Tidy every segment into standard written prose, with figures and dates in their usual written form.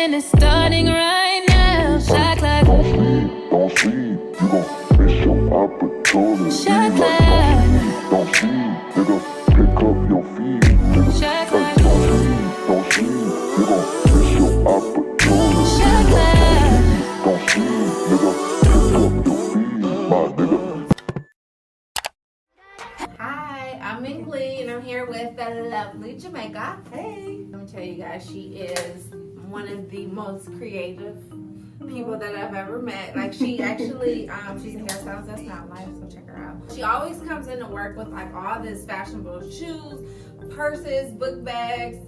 and it's starting right now. Shot clock. Don't sleep, you gon' miss your opportunity. Shot Like, clock. don't sleep, nigga, pick up your feet, nigga. Shot clock. Don't sleep, you gon' miss your opportunity. Shot clock. Don't sleep, nigga, pick up your feet, my nigga. Hi, I'm MINGLEE and I'm here with the lovely Jamaica. Hey. Let me tell you guys, she is one of the most creative people that I've ever met. Like she actually, she's a hairstylist that's not live, so check her out. She always comes into work with like all this fashionable shoes, purses, book bags,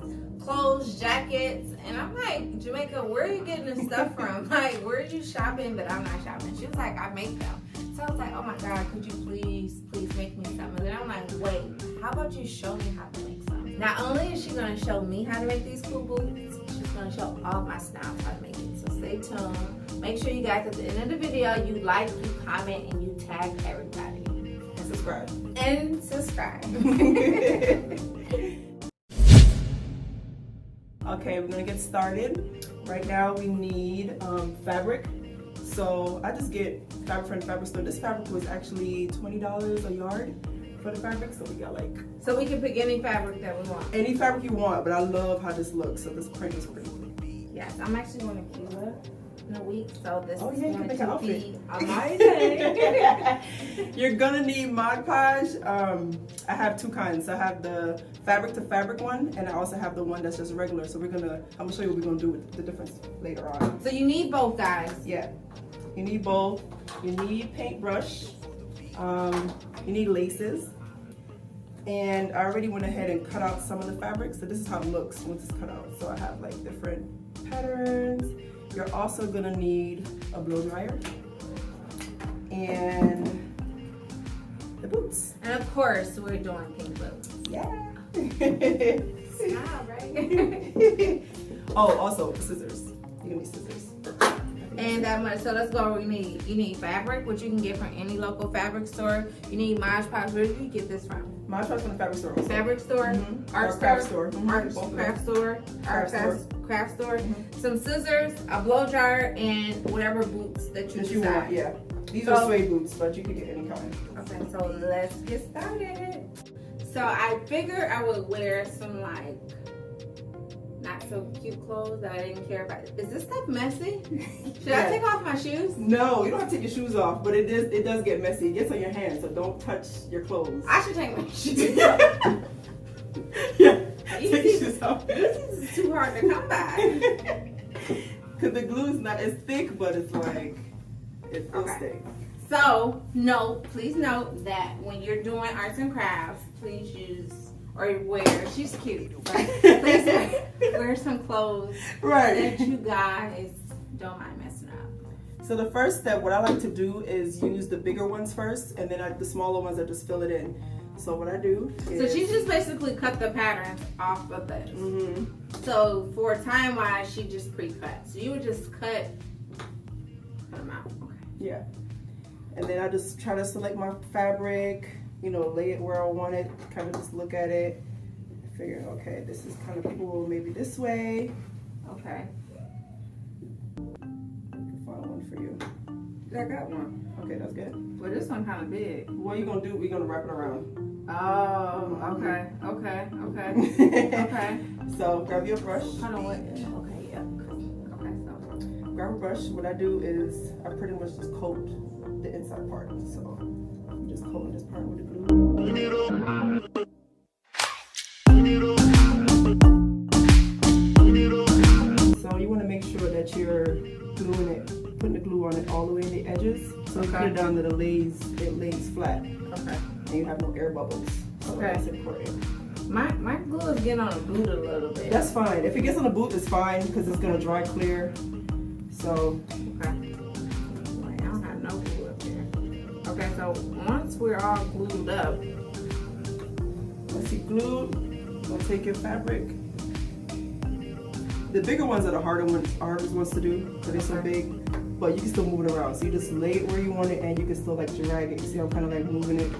clothes, jackets, and I'm like, Jamaica, where are you getting this stuff from? Like, where are you shopping? But I'm not shopping. She was like, I make them. So I was like, oh my God, could you please make me some? And then I'm like, wait, how about you show me how to make some? Not only is she gonna show me how to make these cool boots, she's gonna show all my snobs how to make it. So stay tuned. Make sure you guys at the end of the video, you like, you comment, and you tag everybody. And subscribe. And subscribe. Okay, we're gonna get started. Right now we need fabric. So I just get fabric from the fabric store. This fabric was actually $20 a yard for the fabric. So we got like... So we can pick any fabric that we want. Any fabric you want, but I love how this looks. So this print is pretty. Yes, I'm actually going to Cuba in a week. So this is you going can to make be amazing. You're gonna need Mod Podge. I have two kinds. I have the fabric to fabric one, and I also have the one that's just regular. So I'm gonna show you what we're gonna do with the difference later on. So you need both, guys. Yeah, you need both. You need paintbrush. You need laces. And I already went ahead and cut out some of the fabric. So this is how it looks once it's cut out. So I have like different patterns. You're also gonna need a blow dryer and the boots. And of course, we're doing pink boots. Yeah. Smile, right? Oh, also scissors. You're gonna need scissors. And that much. So let's go. You need fabric, which you can get from any local fabric store. You need Mod Podge. Where did you get this from? Mod Podge from the fabric store. Also. Fabric store, art craft store, store, craft store, craft store. Some scissors, a blow dryer, and whatever boots that you decide. Want. Yeah, these are suede boots, but you can get any kind. Okay, so let's get started. So I figured I would wear some like not so cute clothes that I didn't care about. Is this stuff messy? Should I take off my shoes? No, you don't have to take your shoes off, but it does get messy. It gets on your hands, so don't touch your clothes. I should take my shoes Yeah, take your shoes off. This is too hard to come by. Because the glue is not as thick, but it's like, it will stay. So, please note that when you're doing arts and crafts, please use or wear, she's cute, but please wear some clothes that you guys don't mind messing up. So the first step, what I like to do is use the bigger ones first, and then the smaller ones I just fill it in. So what I do is... So she just basically cut the patterns off of this. So for time-wise, she just pre-cut. So you would just cut them out. Okay. Yeah. And then I just try to select my fabric, you know, lay it where I want it, kind of just look at it, figure, okay, this is kind of cool, maybe this way. Okay. I can find one for you. I got one. Okay, that's good. Well, this one kind of big. What are you gonna do? We're gonna wrap it around. Oh, okay. Okay. So grab your brush. Hold on, what? Okay, yeah. Okay, so. Grab a brush. What I do is I pretty much just coat the inside part. So I'm just coating this part with the glue. So you want to make sure that you're gluing it, putting the glue on it all the way in the edges. So you put it down that it lays flat. Okay. And you have no air bubbles. So that's important. My glue is getting on the boot a little bit. That's fine. If it gets on the boot, it's fine because it's gonna dry clear. So. Okay. Wait, I don't have no glue up there. Okay, so once we're all glued up. Once you glued, you'll take your fabric. The bigger ones are the hardest ones to do because they're so big. But you can still move it around. So you just lay it where you want it, and you can still like drag it. You see, I'm kind of like moving it.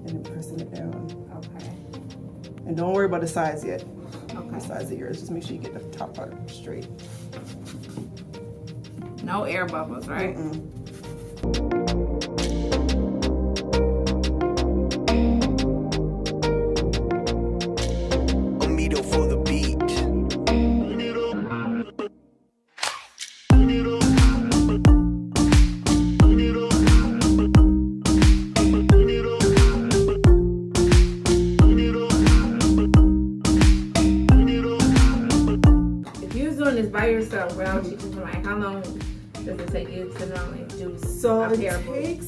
And then pressing it down. Okay. And don't worry about the size yet. Okay. the sides of yours. Just make sure you get the top part straight. No air bubbles, right? For the beat. If you was doing this by yourself without teaching somebody, how long does it take you to normally do So a it pair of boots? takes,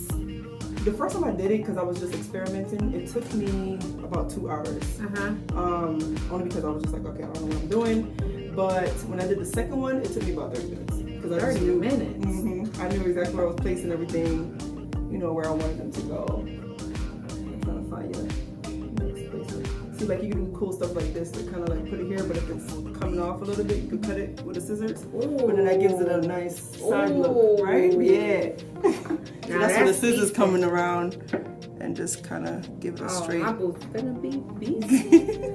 the first time I did it, because I was just experimenting, it took me about 2 hours. Only because I was just like, okay, I don't know what I'm doing. But when I did the second one, it took me about 30 minutes. Because I just 30 knew, minutes? I knew exactly where I was placing everything, you know, where I wanted them to go. I'm trying to find you next placement. See, like you can do cool stuff like this to kind of like put it here, but if it's coming off a little bit, you can cut it with the scissors. Ooh. But then that gives it a nice side look, right? Yeah. So that's where the scissors coming around and just kind of give it a straight. My boots gonna be beastie.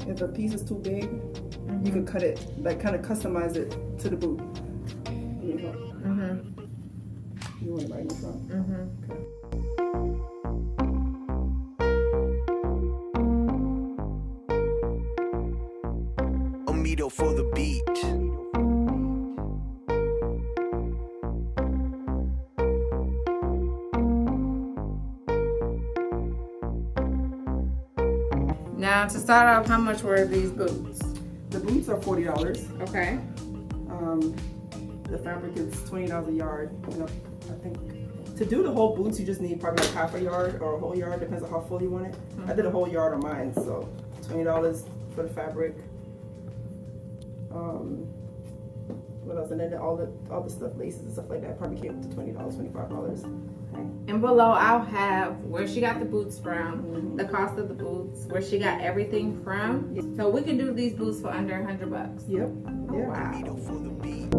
If a piece is too big, you can cut it, like kind of customize it to the boot. You want it right in the front? Okay. Amido for the beat. Now, to start off, how much were these boots? The boots are $40. Okay. The fabric is $20 a yard. You know, I think to do the whole boots, you just need probably like half a yard or a whole yard, depends on how full you want it. I did a whole yard on mine, so $20 for the fabric. What else? And then all the stuff, laces and stuff like that, probably came to $20, $25. Okay. And below, I'll have where she got the boots from, the cost of the boots, where she got everything from. So we can do these boots for under $100. Yep. Oh, Yeah. wow. Amido for the beat.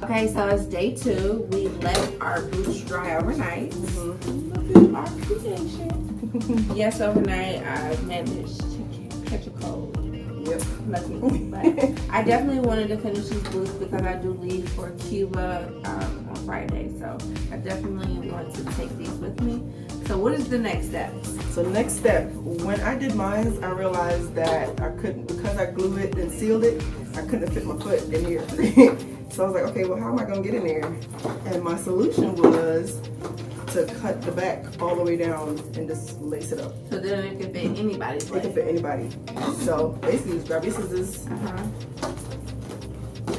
Okay, so it's day 2. We let our boots dry overnight. Look at our creation. Yes, overnight I managed to catch a cold. Yep. Lucky. But I definitely wanted to finish these boots because I do leave for Cuba on Friday. So I definitely want to take these with me. So what is the next step? So next step, when I did mine, I realized that I couldn't, because I glued it and sealed it, I couldn't fit my foot in here. So I was like, okay, well, how am I gonna get in there? And my solution was to cut the back all the way down and just lace it up. So then it can fit anybody's It leg. can fit anybody. So basically, just grab your scissors,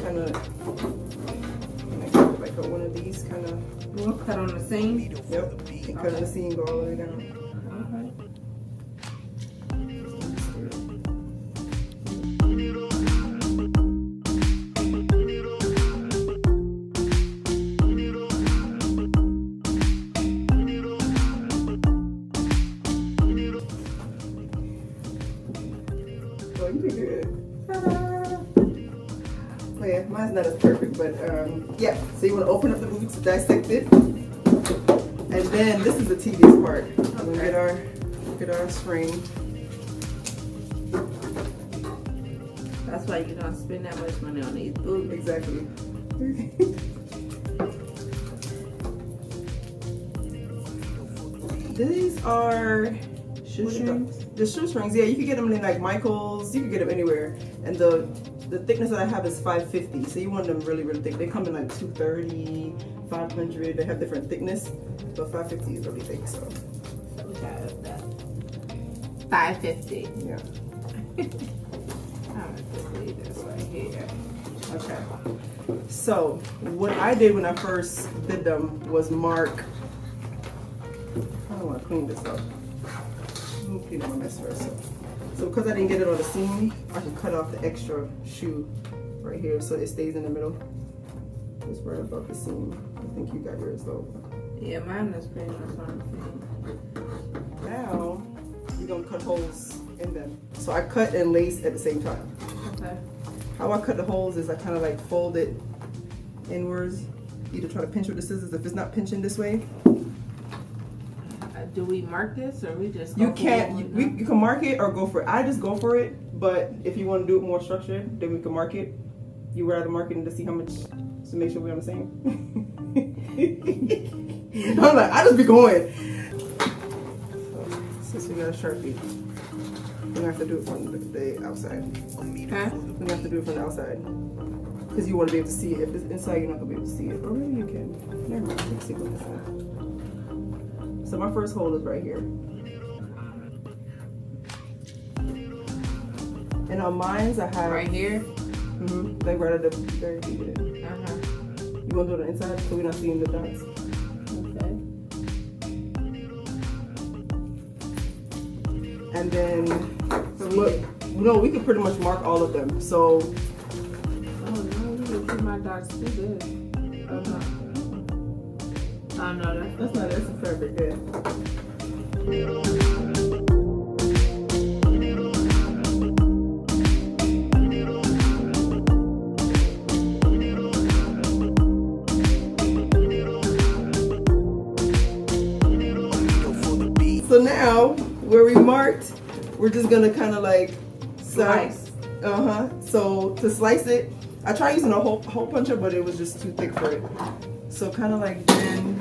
kind of like one of these, kind of. We'll cut on the seam. Yep. And cut the seam, go all the way down. Oh, you did good. Oh yeah, mine's not as perfect, but yeah. So you want to open up the boots, dissect it, and then this is the tedious part. We're gonna get our string. That's why you don't spend that much money on these boots. Exactly. These are Shoestrings? The shoestrings, yeah, you can get them in like Michael's, you can get them anywhere. And the thickness that I have is 550, so you want them really, really thick. They come in like 230, 500, they have different thickness, but 550 is really thick, so. So we got that. 550. Yeah. I'm just leave this right here. Okay. So what I did when I first did them was mark. I don't want to clean this up. Let me clean up my mess first. So because I didn't get it on the seam, I can cut off the extra shoe right here so it stays in the middle. Just right above the seam. I think you got yours though. Yeah, mine is pretty much on the seam. Now you're gonna cut holes in them. So I cut and lace at the same time. Okay. How I cut the holes is I kind of like fold it inwards. Either try to pinch with the scissors. If it's not pinching this way, Do we mark this or we just? you can't. You can mark it or go for it. I just go for it. But if you want to do it more structured, then we can mark it. You would rather mark it to see how much to make sure we're on the same. I'm like, I just be going. So, since we got a Sharpie, we're gonna have to do it from the outside. Huh? We're gonna have to do it from the outside. Because you want to be able to see it. If it's inside, you're not gonna be able to see it. Or maybe you can. Never mind. Let's see what this is. So my first hole is right here. And on mines, I have Right here. like right at the very beginning. You want to do it on the inside so we're not seeing the dots. Okay. And then, no, we can pretty much mark all of them. So, Oh no, you can see my dots too good. Oh no. Oh no, that's not it. That's a fabric there. So now, where we marked, we're just gonna kind of like Slice. So to slice it, I tried using a hole puncher, but it was just too thick for it. So kind of like then,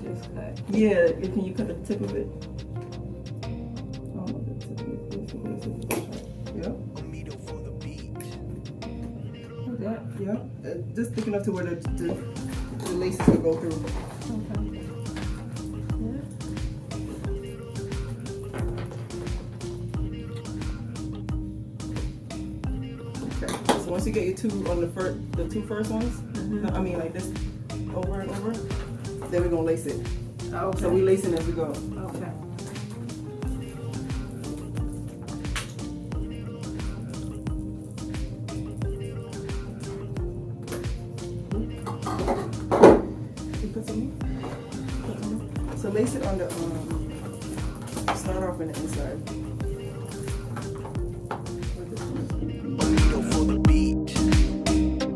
Just cut. yeah. Can you cut the tip of it? Yeah. Yeah. Just thick enough to where the laces will go through. Okay. So once you get your two on the two first ones, I mean like this, over and over, then we're gonna lace it. Okay. So we lacing as we go. Okay. You put some in? So lace it on the start off on the inside. For the beat.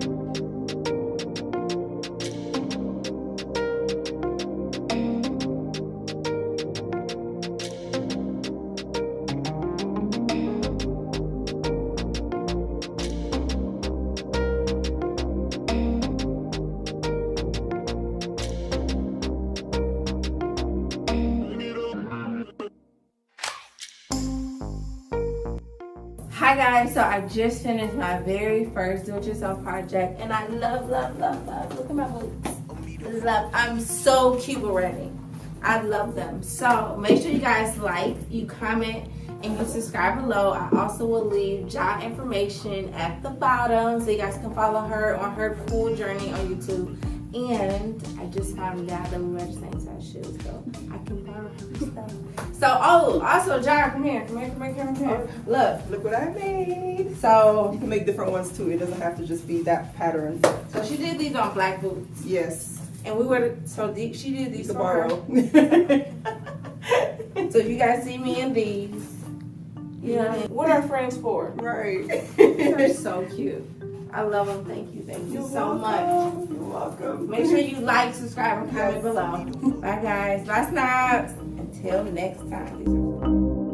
Hi guys, so I just finished my very first do-it-yourself project and I love, look at my boots. I'm so cute already. I love them. So make sure you guys like, you comment, and you subscribe below. I also will leave Jah information at the bottom so you guys can follow her on her cool journey on YouTube. And I just found out that we wear the same size shoes, so I can borrow her stuff. So, oh, also, Jah, come here. Look Look what I made. So, You can make different ones too. It doesn't have to just be that pattern. so she did these on black boots, Yes. and we were she did these To for her. borrow. So if you guys see me in these, you know what are friends for? Right. They're so cute. I love them. Thank you You're so welcome. much. You're welcome. Make sure you like, subscribe, and comment below. Bye guys. Bye snobs. Until next time.